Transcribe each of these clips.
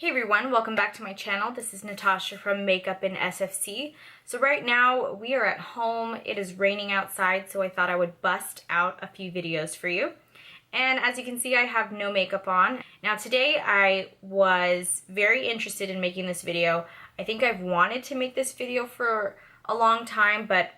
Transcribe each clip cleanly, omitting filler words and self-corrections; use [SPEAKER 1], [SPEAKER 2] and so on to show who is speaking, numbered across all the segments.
[SPEAKER 1] Hey everyone, welcome back to my channel. This is Natasha from MakeupInSFC. So right now we are at home. It is raining outside, so I thought I would bust out a few videos for you. And as you can see, I have no makeup on. Now today I was very interested in making this video. I think I've wanted to make this video for a long time, but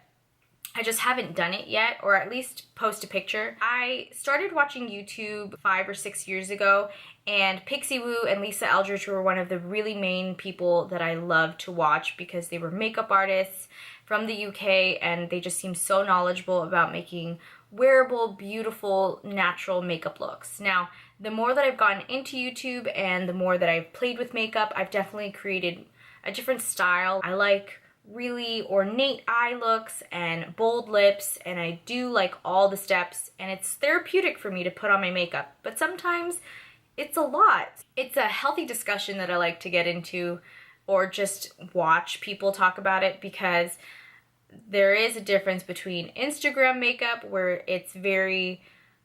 [SPEAKER 1] I just haven't done it yet, or at least post a picture. I started watching YouTube 5 or 6 years ago, and Pixie Woo and Lisa Eldridge were one of the really main people that I loved to watch because they were makeup artists from the UK and they just seemed so knowledgeable about making wearable, beautiful, natural makeup looks. Now, the more that I've gotten into YouTube and the more that I've played with makeup, I've definitely created a different style. I like really ornate eye looks and bold lips, and I do like all the steps, and it's therapeutic for me to put on my makeup, but sometimes it's a lot. It's a healthy discussion that I like to get into or just watch people talk about it, because there is a difference between Instagram makeup, where it's very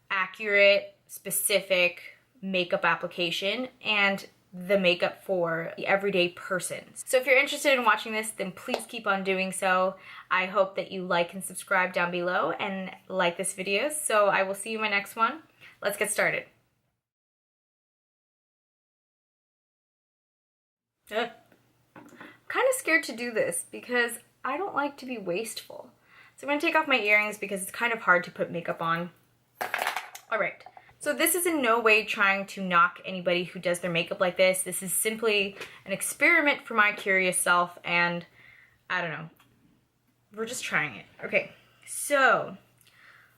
[SPEAKER 1] accurate, specific makeup application, and the makeup for the everyday person. So if you're interested in watching this, then please keep on doing so. I hope that you like and subscribe down below and like this video. So I will see you in my next one. Let's get started. I'm kind of scared to do this because I don't like to be wasteful. So I'm going to take off my earrings because it's kind of hard to put makeup on. Alright, so this is in no way trying to knock anybody who does their makeup like this. This is simply an experiment for my curious self, and I don't know. We're just trying it. Okay, so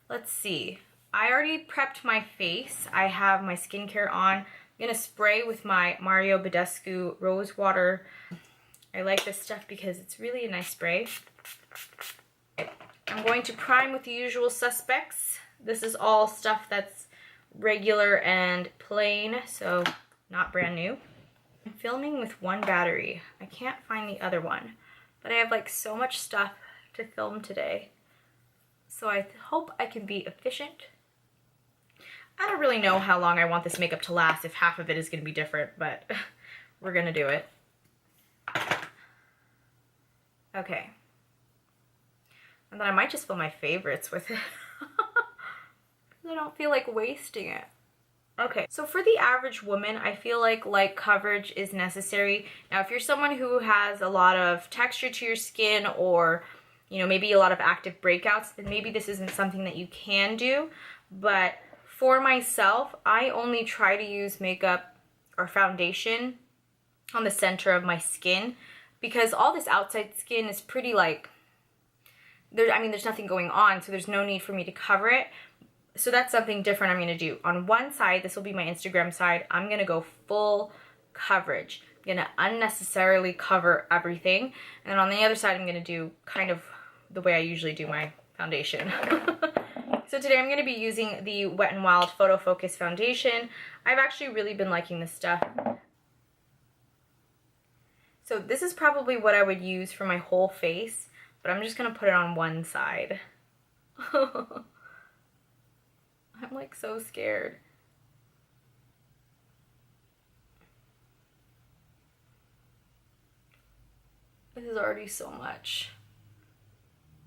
[SPEAKER 1] let's see. I already prepped my face. I have my skincare on. I'm going to spray with my Mario Badescu Rose Water. I like this stuff because it's really a nice spray. I'm going to prime with the usual suspects. This is all stuff that's regular and plain, so not brand new. I'm filming with one battery. I can't find the other one, but I have like so much stuff to film today. So I hope I can be efficient. I don't really know how long I want this makeup to last, if half of it is going to be different, but we're going to do it. Okay. And then I might just film my favorites with it. I don't feel like wasting it. Okay, so for the average woman, I feel like light coverage is necessary. Now, if you're someone who has a lot of texture to your skin, or, you know, maybe a lot of active breakouts, then maybe this isn't something that you can do. But for myself, I only try to use makeup or foundation on the center of my skin, because all this outside skin is pretty like, there's nothing going on, so there's no need for me to cover it. So that's something different I'm going to do. On one side, this will be my Instagram side, I'm going to go full coverage. I'm going to unnecessarily cover everything. And then on the other side, I'm going to do kind of the way I usually do my foundation. So today I'm going to be using the Wet n Wild Photo Focus Foundation. I've actually really been liking this stuff. So this is probably what I would use for my whole face, but I'm just going to put it on one side. I'm like so scared. This is already so much.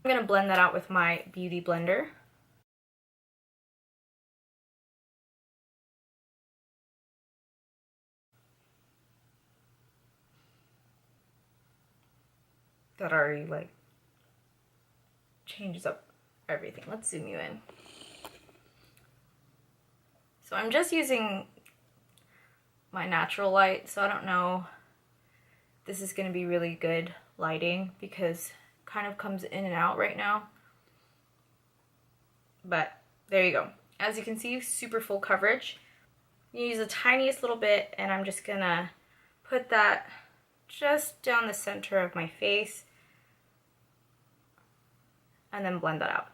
[SPEAKER 1] I'm going to blend that out with my beauty blender. That already like changes up everything. Let's zoom you in. So I'm just using my natural light, so I don't know if this is going to be really good lighting because it kind of comes in and out right now. But there you go. As you can see, super full coverage. You use the tiniest little bit, and I'm just going to put that just down the center of my face and then blend that out.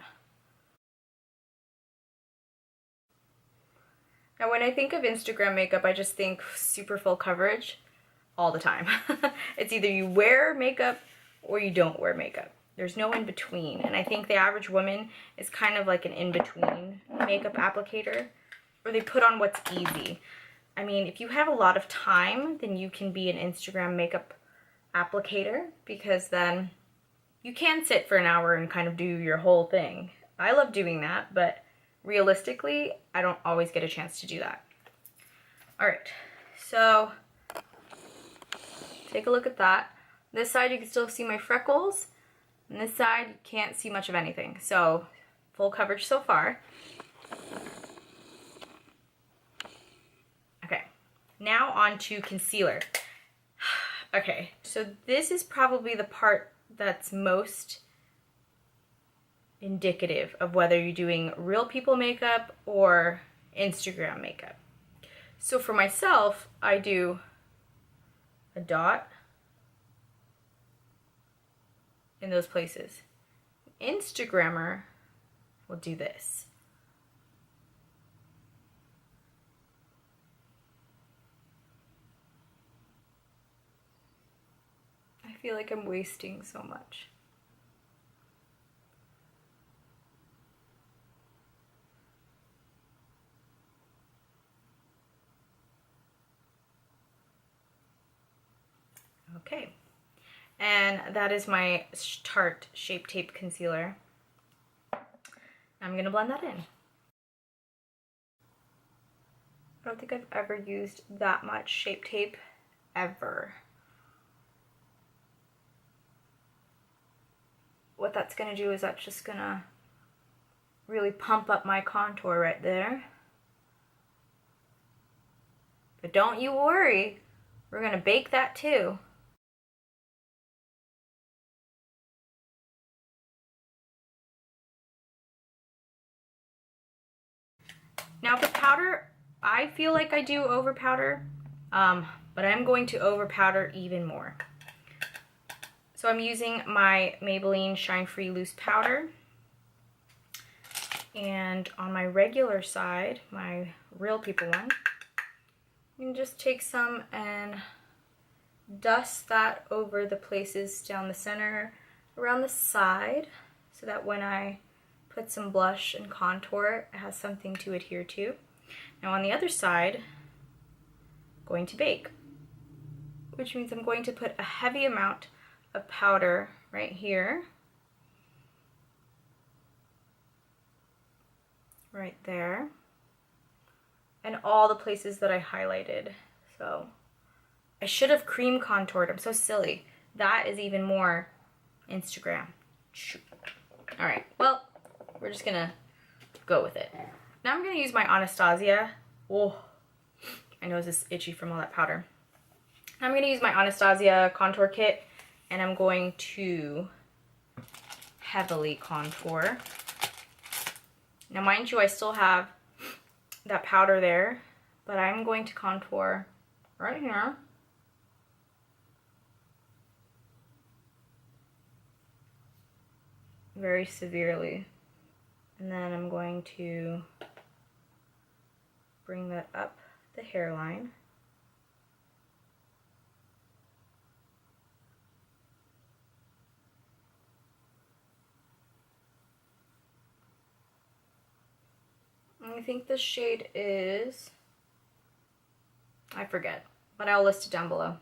[SPEAKER 1] Now, when I think of Instagram makeup, I just think super full coverage all the time. It's either you wear makeup or you don't wear makeup. There's no in between. And I think the average woman is kind of like an in-between makeup applicator, or they put on what's easy. I mean, if you have a lot of time, then you can be an Instagram makeup applicator, because then you can sit for an hour and kind of do your whole thing. I love doing that, but realistically, I don't always get a chance to do that. All right, so take a look at that. This side you can still see my freckles, and this side you can't see much of anything. So full coverage so far. Okay, now on to concealer. Okay, so this is probably the part that's most indicative of whether you're doing real people makeup or Instagram makeup. So for myself, I do a dot in those places. Instagrammer will do this. I feel like I'm wasting so much. Okay, and that is my Tarte Shape Tape Concealer. I'm gonna blend that in. I don't think I've ever used that much Shape Tape, ever. What that's gonna do is that's just gonna really pump up my contour right there. But don't you worry, we're gonna bake that too. Now for powder, I feel like I do over powder, but I'm going to over powder even more. So I'm using my Maybelline Shine Free Loose Powder. And on my regular side, my real people one, you can just take some and dust that over the places down the center, around the side, so that when I put some blush and contour, it has something to adhere to. Now on the other side, I'm going to bake, which means I'm going to put a heavy amount of powder right here, right there, and all the places that I highlighted. So I should have cream contoured. I'm so silly. That is even more Instagram. All right, well, we're just gonna go with it. Now I'm gonna use my Anastasia. Oh, my nose is itchy from all that powder. I'm gonna use my Anastasia contour kit, and I'm going to heavily contour. Now mind you, I still have that powder there, but I'm going to contour right here. Very severely. And then I'm going to bring that up the hairline. And I think the shade is, I forget, but I'll list it down below.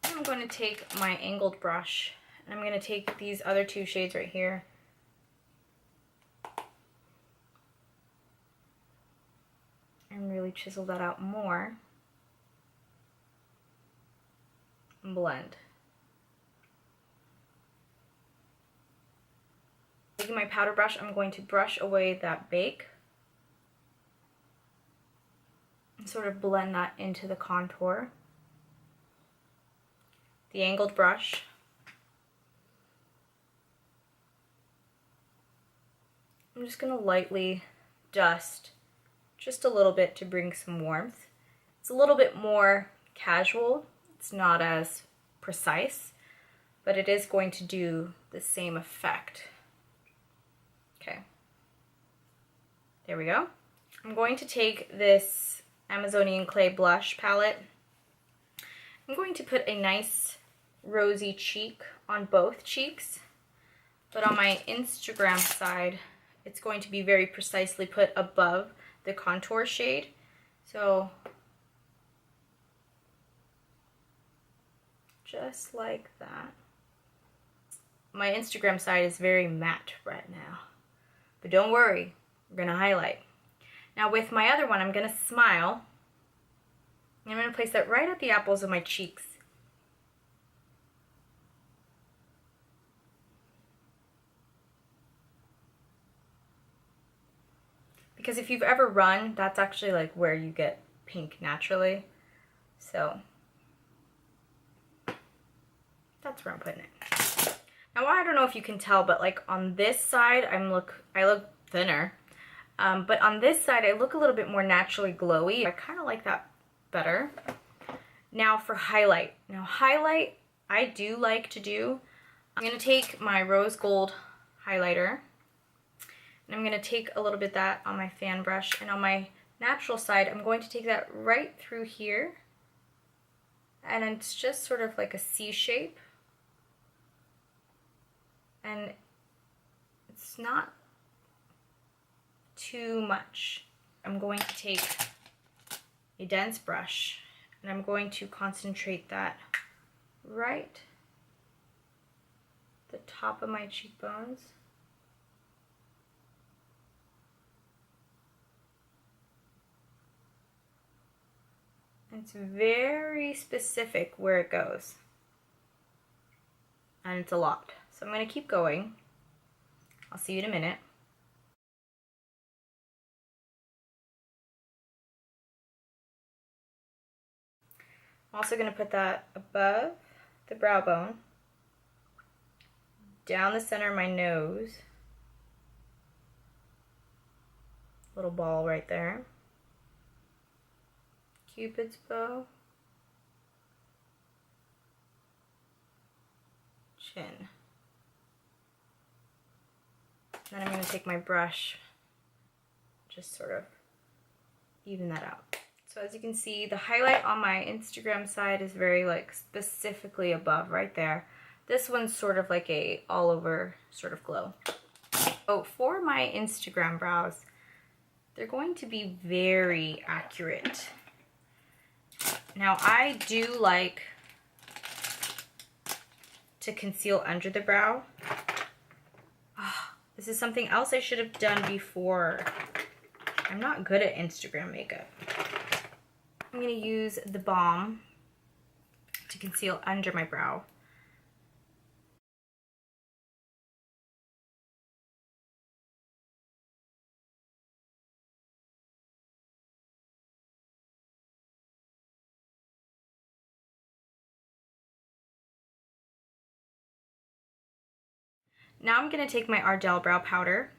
[SPEAKER 1] I'm going to take my angled brush, and I'm going to take these other two shades right here. And really chisel that out more. And blend. Taking my powder brush, I'm going to brush away that bake. And sort of blend that into the contour. The angled brush. I'm just going to lightly dust just a little bit to bring some warmth. It's a little bit more casual. It's not as precise, but it is going to do the same effect. Okay. There we go. I'm going to take this Amazonian Clay blush palette. I'm going to put a nice rosy cheek on both cheeks, but on my Instagram side, it's going to be very precisely put above the contour shade. So just like that. My Instagram side is very matte right now, but don't worry, we're gonna highlight. Now with my other one, I'm gonna smile. I'm gonna place that right at the apples of my cheeks. Because if you've ever run, that's actually like where you get pink naturally. So that's where I'm putting it. Now I don't know if you can tell, but like on this side, I look thinner. But on this side, I look a little bit more naturally glowy. I kind of like that better. Now for highlight. Now highlight, I do like to do. I'm gonna take my rose gold highlighter. And I'm going to take a little bit of that on my fan brush, and on my natural side I'm going to take that right through here, and it's just sort of like a C shape, and it's not too much. I'm going to take a dense brush and I'm going to concentrate that right at the top of my cheekbones. It's very specific where it goes, and it's a lot. So I'm going to keep going. I'll see you in a minute. I'm also going to put that above the brow bone, down the center of my nose, little ball right there. Cupid's bow, chin. Then I'm going to take my brush, just sort of even that out. So as you can see, the highlight on my Instagram side is very like specifically above right there. This one's sort of like a all over sort of glow. So for my Instagram brows, they're going to be very accurate. Now I do like to conceal under the brow. Oh, this is something else I should have done before. I'm not good at Instagram makeup. I'm going to use the balm to conceal under my brow. Now I'm going to take my Ardell brow powder,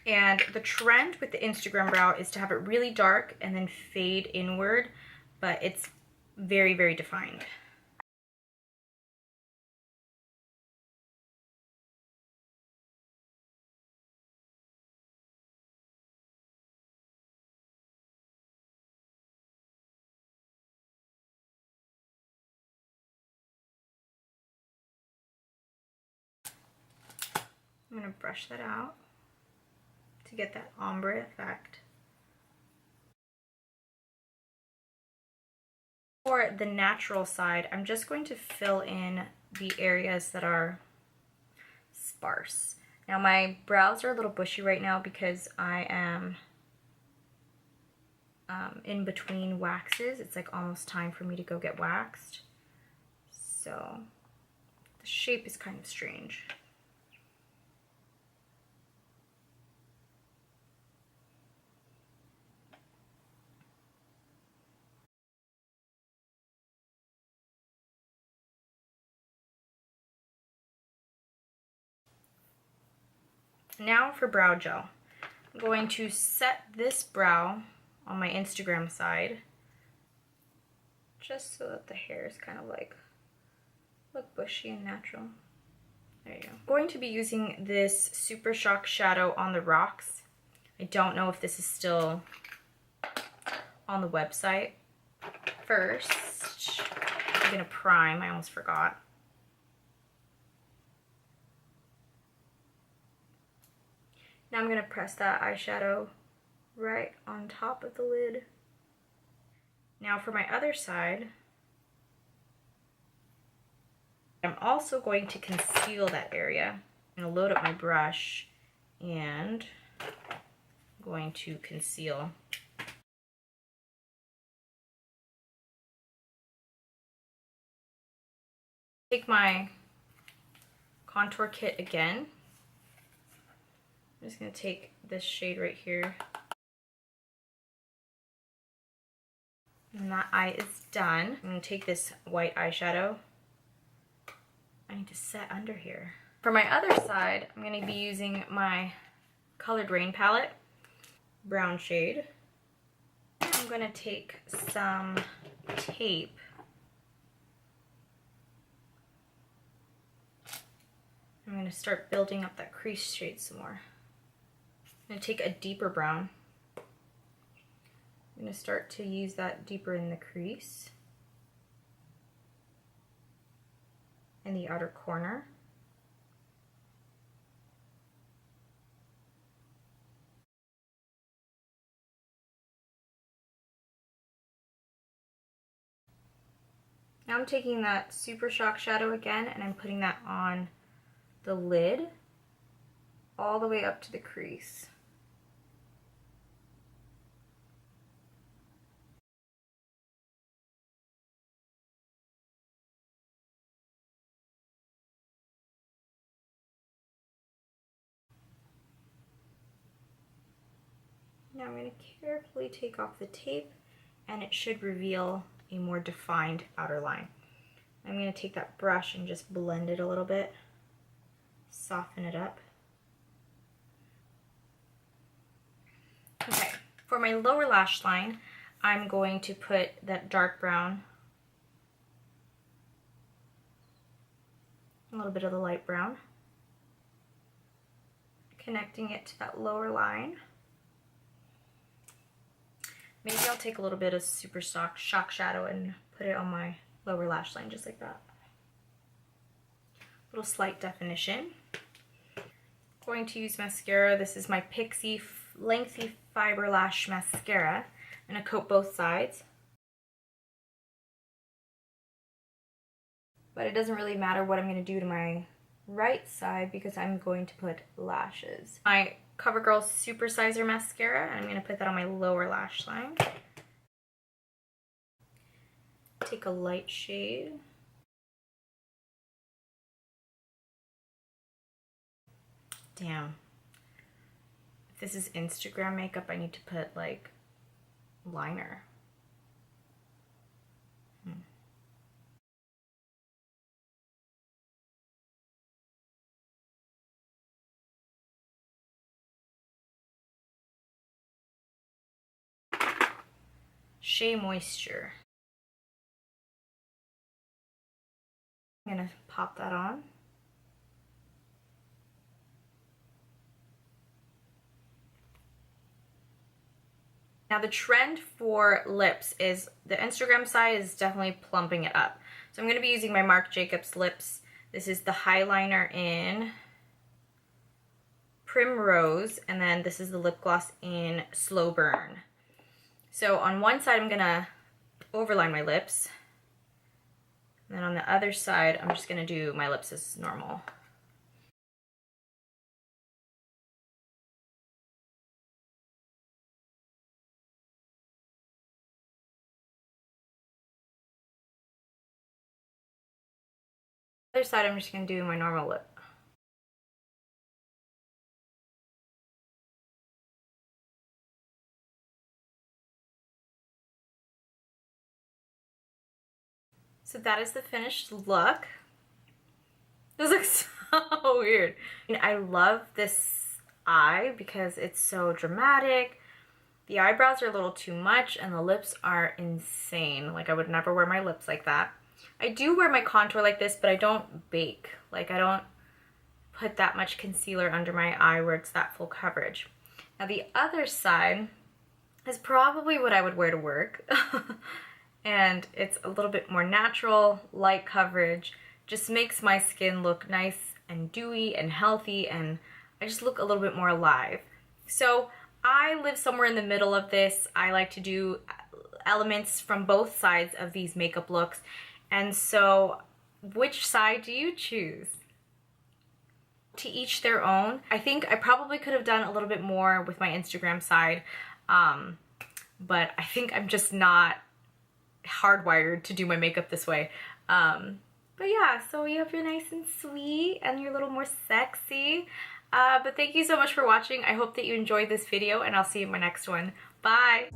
[SPEAKER 1] and the trend with the Instagram brow is to have it really dark and then fade inward, but it's very, very defined. I'm going to brush that out to get that ombre effect. For the natural side, I'm just going to fill in the areas that are sparse. Now my brows are a little bushy right now because I am in between waxes. It's like almost time for me to go get waxed. So the shape is kind of strange. Now for brow gel. I'm going to set this brow on my Instagram side, just so that the hair is kind of like look bushy and natural. There you go. I'm going to be using this Super Shock shadow on the rocks. I don't know if this is still on the website. First, I'm gonna prime. I almost forgot. Now I'm going to press that eyeshadow right on top of the lid. Now for my other side, I'm also going to conceal that area. I'm going to load up my brush and I'm going to conceal. Take my contour kit again. I'm just going to take this shade right here. And that eye is done. I'm going to take this white eyeshadow. I need to set under here. For my other side, I'm going to be using my Colored Rain palette, brown shade. I'm going to take some tape. I'm going to start building up that crease shade some more. I'm going to take a deeper brown. I'm going to start to use that deeper in the crease in the outer corner. Now I'm taking that Super Shock shadow again and I'm putting that on the lid all the way up to the crease. Now I'm going to carefully take off the tape and it should reveal a more defined outer line. I'm going to take that brush and just blend it a little bit, soften it up. Okay, for my lower lash line, I'm going to put that dark brown, a little bit of the light brown, connecting it to that lower line. Maybe I'll take a little bit of Super Shock shadow and put it on my lower lash line just like that. Little slight definition. Going to use mascara. This is my Pixie Lengthy Fiber Lash Mascara. I'm going to coat both sides. But it doesn't really matter what I'm going to do to my right side because I'm going to put lashes. My CoverGirl Super Sizer Mascara, and I'm going to put that on my lower lash line. Take a light shade. Damn. If this is Instagram makeup, I need to put like liner. Shea Moisture. I'm gonna pop that on. Now the trend for lips is the Instagram side is definitely plumping it up. So I'm gonna be using my Marc Jacobs lips. This is the highliner in Primrose, and then this is the lip gloss in Slow Burn. So on one side I'm gonna overline my lips. And then on the other side, I'm just gonna do my lips as normal. Other side, I'm just gonna do my normal lip. So that is the finished look. This looks so weird. I love this eye because it's so dramatic. The eyebrows are a little too much and the lips are insane. Like I would never wear my lips like that. I do wear my contour like this, but I don't bake. Like I don't put that much concealer under my eye where it's that full coverage. Now the other side is probably what I would wear to work. And it's a little bit more natural, light coverage, just makes my skin look nice and dewy and healthy, and I just look a little bit more alive. So I live somewhere in the middle of this. I like to do elements from both sides of these makeup looks. And so, which side do you choose? To each their own. I think I probably could have done a little bit more with my Instagram side, but I think I'm just not hardwired to do my makeup this way. But yeah, so you have your nice and sweet and you're a little more sexy. But thank you so much for watching. I hope that you enjoyed this video and I'll see you in my next one. Bye!